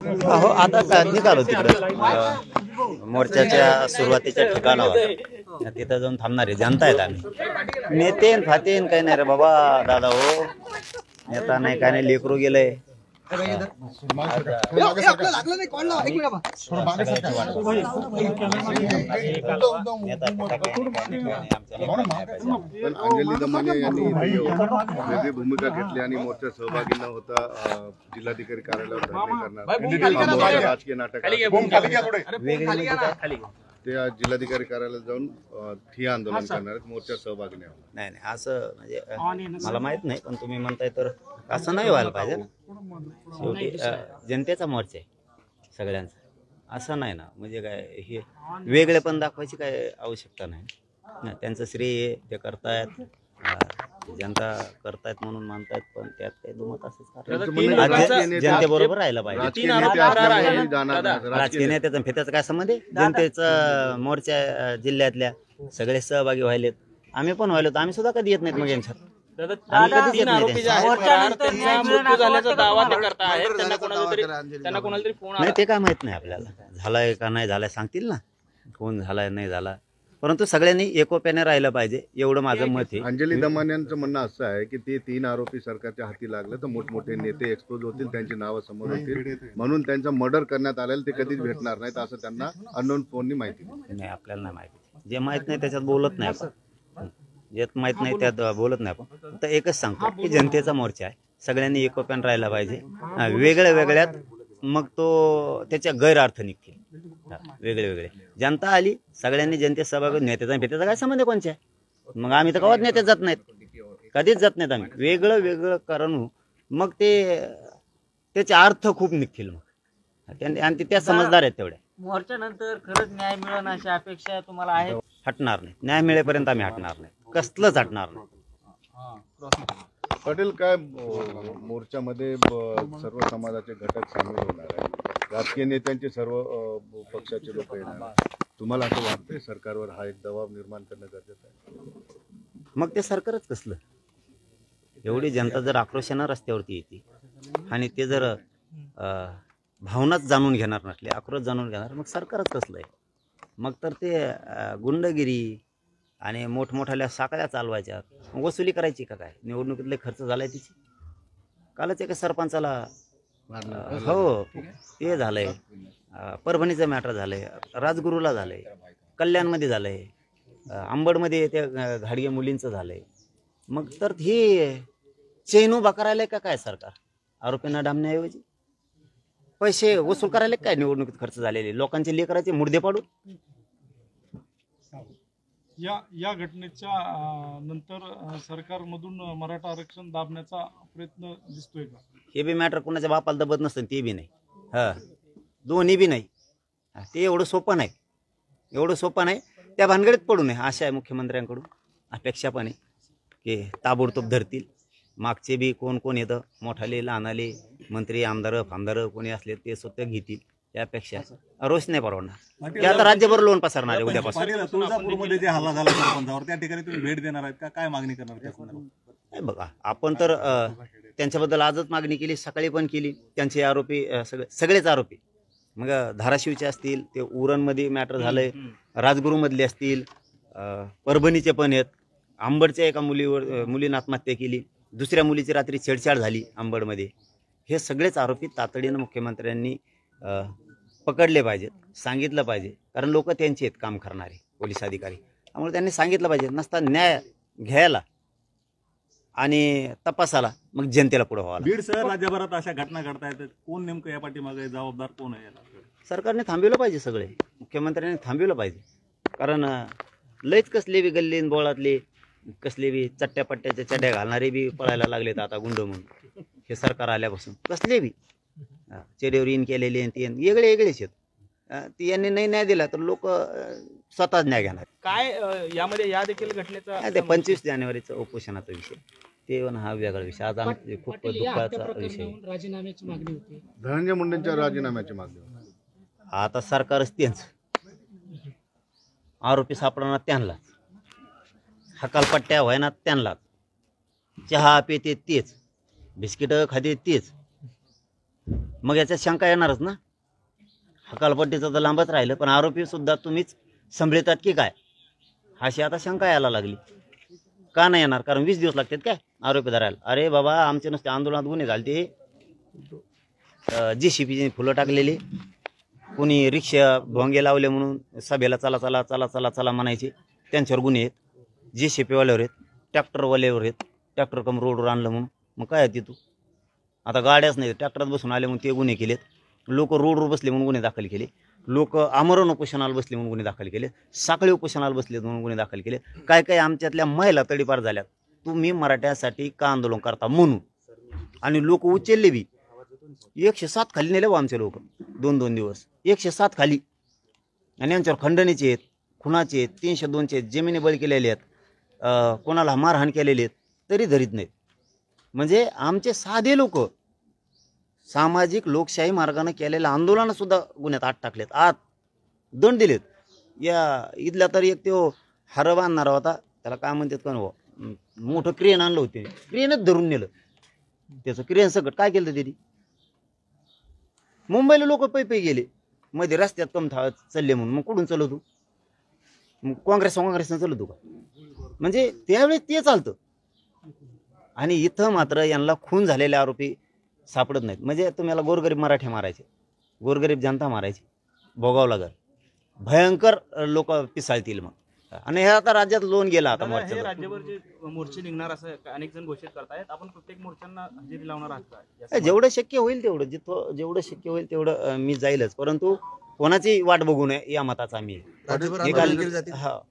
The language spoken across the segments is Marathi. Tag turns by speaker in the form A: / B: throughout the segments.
A: हो आता निघालो तिकडं मोर्चाच्या सुरुवातीच्या ठिकाणावर तिथं जाऊन थांबणार आहे. जनता आहेत आम्ही. नेतेन फातेन काही नाही रे बाबा दादा. हो नेता नाही काय नाही, लेकरू गेलंय.
B: अंजली दमाने यांनी वेगळी भूमिका घेतली आणि मोर्चा सहभागी न होता जिल्हाधिकारी कार्यालयावर धरणे करणार राजकीय नाटक ते आज जिल्हाधिकारी कार्यालयात जाऊन ठिय्या आंदोलन करणार, मोर्चा सहभागी
A: नाही. असं म्हणजे मला माहित नाही, पण तुम्ही म्हणताय तर असं नाही व्हायला पाहिजे. शेवटी जनतेचा मोर्चा आहे सगळ्यांचा, असं नाही ना. म्हणजे काय हे वेगळे पण दाखवायची काय आवश्यकता नाही. त्यांचं श्रेय ते करतायत, जनता करतायत म्हणून मानतायत, पण त्यात काही दुमत असंच जनतेबरोबर राहायला पाहिजे. राजकीय नेत्याचा फेत्याचा काय संबंध आहे? जनतेचा मोर्चा जिल्ह्यातल्या सगळे सहभागी व्हायलेत, आम्ही पण व्हायलो. आम्ही सुद्धा कधी येत नाहीत मग यांच्यात. नाही ते काय माहित नाही आपल्याला, झालाय का नाही झालाय सांगतील ना, कोण झालाय नाही झाला. परंतु सगळ्यांनी एकोप्याने राहिलं पाहिजे, एवढं माझं मत आहे.
B: अंजली दमाने यांचं म्हणणं असं आहे की ते 3 आरोपी सरकारच्या हाती लागले तर मोठमोठे नेते एक्सपोज होतील, त्यांची नावं समोर येतील, म्हणून त्यांचा मर्डर करण्यात आलेलं ते कधीच भेटणार नाहीत असं त्यांना अननोन फोननी माहिती
A: नाही. आपल्याला नाही माहिती, जे माहित नाही त्याच्यात बोलत नाही आपण, जे माहित नाही त्यात बोलत नाही आपण. तर एकच सांगतो की जनतेचा मोर्चा आहे, सगळ्यांनी एकोप्याने राहायला पाहिजे. वेगळ्या वेगळ्यात मग तो त्याच्या गैरअर्थ निघतील. वेगळे वेगळे जनता आली, सगळ्यांनी जनतेत सहभागी. नेत्याचा फेत्याचा काय संबंध कोणच्या? मग आम्ही तर कवाच नेत्यात जात नाहीत, कधीच जात नाहीत आम्ही. वेगळं वेगळं करून मग ते त्याचे अर्थ खूप निघतील मग, आणि त्या समजदार आहेत तेवढ्या.
C: मोर्चानंतर खरंच न्याय मिळेल अशी अपेक्षा तुम्हाला आहे?
A: हटणार नाही, न्याय मिळेपर्यंत आम्ही हटणार नाही, कसलंच हटणार नाही.
B: पटेल, काय मोर्चामध्ये सर्व समाजाचे घटक सामील होणार आहेत, राजकीय नेत्यांचे सर्व पक्षाचे लोक येणार, तुम्हाला असं वाटतंय सरकारवर हा एक दबाव निर्माण करणं गरजेचं आहे?
A: मग ते सरकारच कसलं? एवढी जनता जर आक्रोशानं रस्त्यावरती येते आणि ते जर भावनाच जाणून घेणार नसले, आक्रोश जाणून घेणार, मग सरकारच कसलं आहे? मग तर ते गुंडगिरी आणि मोठमोठ्याल्या साखळ्या चालवायच्या, वसुली करायची का काय? निवडणुकीतले खर्च झालाय तिची. कालच एका सरपंचाला हो ते झालंय, परभणीचं मॅटर झालंय, राजगुरूला झालंय, कल्याणमध्ये झालंय, अंबडमध्ये त्या घाडगे मुलींचं झालंय. मग तर हे चैन उभा करायला का काय सरकार? आरोपींना डांबण्याऐवजी पैसे वसूल करायला काय? निवडणुकीत खर्च झालेले लोकांचे लेकराचे मुर्दे पाडून.
D: या घटनेच्या नंतर सरकारमधून मराठा आरक्षण दाबण्याचा प्रयत्न दिसतोय का?
A: हे बी मॅटर कोणाच्या बापाला दबत नसतं, ते बी नाही. दोन्ही बी नाही. ते एवढं सोपं नाही, एवढं सोपं नाही. त्या भानगडीत पडू नये अशा आहे मुख्यमंत्र्यांकडून अपेक्षा पण आहे की ताबडतोब धरतील. मागचे बी कोण कोण येतं, मोठाले लहानाले मंत्री आमदार फामदार कोणी असले ते स्वतः घेतील, त्यापेक्षा रोष नाही परवडणार. ते आता राज्यभर लोन पसरणार आहे उद्यापासून.
E: तुळजापूरमध्ये जे हल्ला झाला सरपंचावर, त्या ठिकाणी तुम्ही भेट देणार आहेत का? काय मागणी करणार त्या संदर्भात?
A: बघा, आपण तर त्यांच्याबद्दल आजच मागणी केली, सकाळी पण केली. त्यांचे आरोपी सगळेच आरोपी, मग धाराशिवचे असतील, ते उरणमध्ये मॅटर झालंय, राजगुरूमधले असतील, परभणीचे पण आहेत, अंबडच्या एका मुलीनं आत्महत्या केली, दुसऱ्या मुलीची रात्री छेडछाड झाली अंबडमध्ये. हे सगळेच आरोपी तातडीनं मुख्यमंत्र्यांनी पकडले पाहिजेत, सांगितलं पाहिजे. कारण लोक त्यांचे आहेत काम करणारे पोलीस अधिकारी, त्यामुळे त्यांनी सांगितलं पाहिजे. नसता न्याय घ्यायला आणि तपासाला मग जनतेला पुढे व्हावं.
E: बीडसह राज्यभरात अशा घटना घडतायत, कोण नेमकं या पाठीमागे जबाबदार कोण आहे?
A: सरकारने थांबवलं पाहिजे, सगळे मुख्यमंत्र्यांनी थांबवलं पाहिजे. कारण लयच कसले बी गल्ली बोळातले कसले बी चट्ट्या पट्ट्याच्या चड्या घालणारे बी पळायला लागलेत आता गुंड म्हणून. हे सरकार आल्यापासून कसले बी चेडीवर इन केलेले वेगळे वेगळेच आहेत. ती यांनी नाही न्याय दिला तर लोक स्वतःच न्याय घेणार.
F: काय यामध्ये या देखील घटनेचा
A: ते 25 जानेवारीचा उपोषणाचा विषय, ते हा वेगळा विषय. आज आम्ही खूप दुःखाचा विषय.
C: राजीनाम्याची मागणी होती,
B: धनंजय मुंडेंच्या राजीनाम्याची मागणी होती.
A: आता सरकारच त्यांच आरोपी सापडणार त्यांनाच, हकालपट्ट्या व्हायना त्यांनाच, चहा पिते तेच, बिस्किट खाते तेच, मग याच्यात शंका येणारच ना. हकालपट्टीचं तर लांबच राहिलं, पण आरोपी सुद्धा तुम्हीच संभळतात की काय, अशी आता शंका यायला लागली. का नाही येणार? कारण 20 दिवस लागतात काय आरोपी धरायला? अरे बाबा, आमचे नुसते आंदोलनात गुन्हे झाले ते JCPने फुलं टाकलेली, कोणी रिक्षा भोंगे लावले म्हणून सभेला चला चला चला चला चला म्हणायचे, त्यांच्यावर गुन्हे आहेत. JCPवाल्यावर आहेत, ट्रॅक्टरवाल्यावर आहेत, ट्रॅक्टर कम रोडवर आणलं म्हणून. मग काय आहे तिथं? आता गाड्याच नाही, ट्रॅक्टरात बसून आले म्हणून ते गुन्हे केलेत. लोक रोडवर बसले म्हणून गुन्हे दाखल केले. लोक आमरण उपोषणाला बसले म्हणून गुन्हे दाखल केले. साखळी उपोषणाला बसले म्हणून गुन्हे दाखल केले. काय काय आमच्यातल्या महिला तडीपार झाल्यात, तुम्ही मराठ्यासाठी का आंदोलन करता म्हणून. आणि लोक उचलले बी. 107 खाली नेले बा आमचे लोक 2-2 दिवस. 107 खाली. आणि यांच्यावर खंडणीचे आहेत, खुनाचे आहेत, 302चे आहेत, जमिनी बळी केलेले आहेत, कोणाला मारहाण केलेली आहेत, तरी धरीत नाहीत. म्हणजे आमचे साधे लोक सामाजिक लोकशाही मार्गाने केलेल्या आंदोलनात सुद्धा गुन्ह्यात आत टाकलेत, आत दंड दिलेत. या इथल्या तरी एक तो हार बांधणारा होता, त्याला काय म्हणतात कोण हो, मोठं क्रेन आणलं होते, क्रेनच धरून नेलं. त्याचं क्रेन सकट काय केलं त्यांनी? मुंबईला लोक पै गेले, मध्ये रस्त्यात कम चालले म्हणून. मग कुठून चालवतो? मग काँग्रेसनं चालवतो का? म्हणजे त्यावेळेस ते चालतं. आणि इथं मात्र यांना खून झालेले आरोपी सापडत नाहीत. म्हणजे तुम्हाला गोरगरीब मराठी मारायचे, गोरगरीब जनता मारायची, भोगावं लागल. भयंकर लोक पिसाळतील मग. आणि हे आता राज्यात लोन गेला आता
F: दादा, हे
A: मोर्चाचं.
F: राज्यभर जे मोर्चे निघणार असं अनेक जण घोषित करतायत, आपण प्रत्येक मोर्चांना हजेरी लावणार आहात का?
A: जेवढं शक्य होईल तेवढं, जिथं जेवढं शक्य होईल तेवढं मी जाईलच. परंतु कोणाची वाट बघू नये या मताचा मी आहे.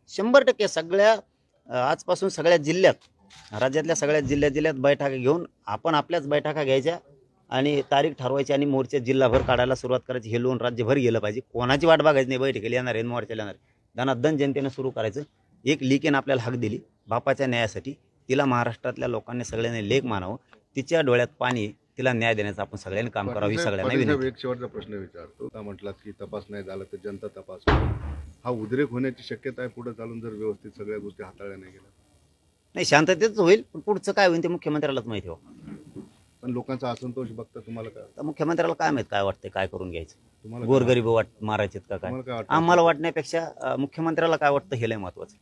A: 100% सगळ्या आजपासून सगळ्या जिल्ह्यात, राज्यातल्या सगळ्या जिल्ह्यात बैठका घेऊन आपण आपल्याच बैठका घ्यायच्या आणि तारीख ठरवायची आणि मोर्चे जिल्हाभर काढायला सुरुवात करायची. हे लोन राज्यभर गेलं पाहिजे. कोणाची वाट बघायची नाही. बैठकीला येणार आहे, मोर्चाला येणार आहे, दनादन जनतेनं सुरू करायचं. एक लिकेन आपल्याला हक दिली बापाच्या न्यायासाठी, तिला महाराष्ट्रातल्या लोकांनी सगळ्यांनी लेख मानावं. तिच्या डोळ्यात पाणी, तिला न्याय देण्याचं आपण सगळ्यांनी काम करावं ही सगळ्यांना विनंती.
B: एक शेवटचा प्रश्न विचारतो. का म्हटलात की तपास नाही झाला तर जनता तपास, हा उद्रेक होण्याची शक्यता आहे पुढे चालून जर व्यवस्थित सगळ्या गोष्टी हाताळल्या नाही गेल्या?
A: नाही, शांततेच होईल, पण पुढचं काय होईल ते मुख्यमंत्र्यालाच माहिती हो.
B: पण लोकांचा असंतोष बघता तुम्हाला काय
A: तर मुख्यमंत्र्याला काय माहित काय वाटतंय, काय करून घ्यायचं.
B: तुम्हाला
A: गोरगरीब मारायचेत का काय?
B: तुम्हाला काय वाटतं?
A: आम्हाला वाटण्यापेक्षा मुख्यमंत्र्याला काय वाटतं हे लय महत्वाचं.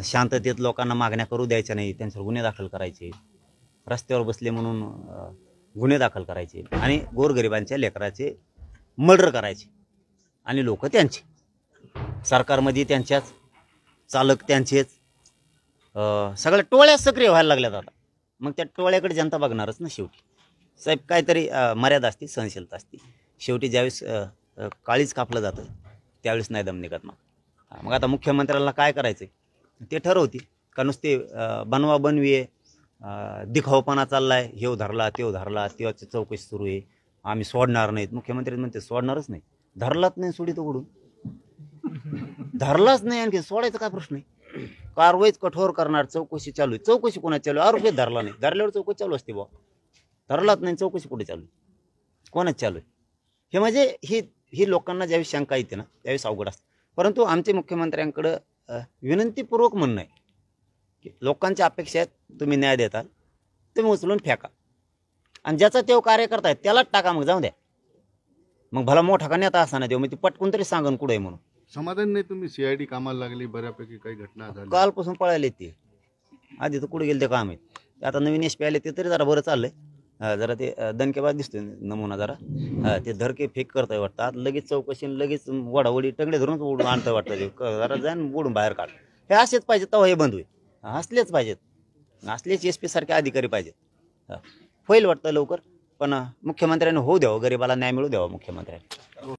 A: शांततेत लोकांना मागण्या करू द्यायच्या नाही, त्यांच्यावर गुन्हे दाखल करायचे, रस्त्यावर बसले म्हणून गुन्हे दाखल करायचे आणि गोरगरिबांच्या लेकराचे मर्डर करायचे. आणि लोक त्यांचे, सरकारमध्ये त्यांच्याच, चालक त्यांचेच, सगळ्या टोळ्या सक्रिय व्हायला लागल्यात आता. मग त्या टोळ्याकडे जनता बघणारच ना शेवटी. साहेब, काहीतरी मर्यादा असते, सहनशीलता असते. शेवटी ज्यावेळेस काळीच कापलं जातं त्यावेळेस नाही दम निघत. मग आता मुख्यमंत्र्याला काय करायचं ते ठरवते का नुसते बनवा बनवी आहे, दिखावपणा चाललाय, हेव धरला तेव धरला, तेव्हाची चौकशी सुरू आहे, आम्ही सोडणार नाहीत. मुख्यमंत्री म्हणते सोडणारच नाही. धरलाच नाही, सोडित उघडून धरलाच नाही, आणखी सोडायचा काय प्रश्न आहे? कारवाईच कठोर करणार, चौकशी चालू आहे. चौकशी कोणाची चालू आहे? आरोपी धरला नाही, धरल्यावर चौकशी चालू असते. बुवा धरलाच नाही, चौकशी कुठे चालू आहे? कोणाच चालू आहे? हे म्हणजे ही लोकांना ज्यावेळी शंका येते ना त्यावेळेस अवघड असतं. परंतु आमचे मुख्यमंत्र्यांकडं विनंतीपूर्वक म्हणणं आहे की लोकांच्या अपेक्षा आहेत, तुम्ही न्याय देताल, तुम्ही उचलून फेका आणि ज्याचा तेव कार्य करतायत त्यालाच टाका. मग जाऊ द्या, मग भला मोठा का नेता असा ना देऊ, मग ती पटकून तरी सांगन कुठे म्हणून.
B: समाधान नाही तुम्ही? CID कामाला लागली, बऱ्यापैकी काही घटना झाल्या.
A: कालपासून पळायले ते, आधी तर कुठे गेले ते काम आहे. आता नवीन SP आले ते तरी जरा बरं चाललंय. जरा ते दणकेबाज दिसतोय नमुना जरा. ते धरके फेक करताय वाटतं. आता लगेच चौकशी, लगेच वडावडी टंगडे धरून उडून आणतं वाटतं. ते जरा जाऊन उडून बाहेर काढ. हे असेच पाहिजेत, तेव्हा हे बंद होईल. असलेच पाहिजेत, असलेच SP सारखे अधिकारी पाहिजेत. होईल वाटतं लवकर, पण मुख्यमंत्र्यांनी होऊ द्यावं, गरिबाला न्याय मिळू द्यावा मुख्यमंत्र्यांनी.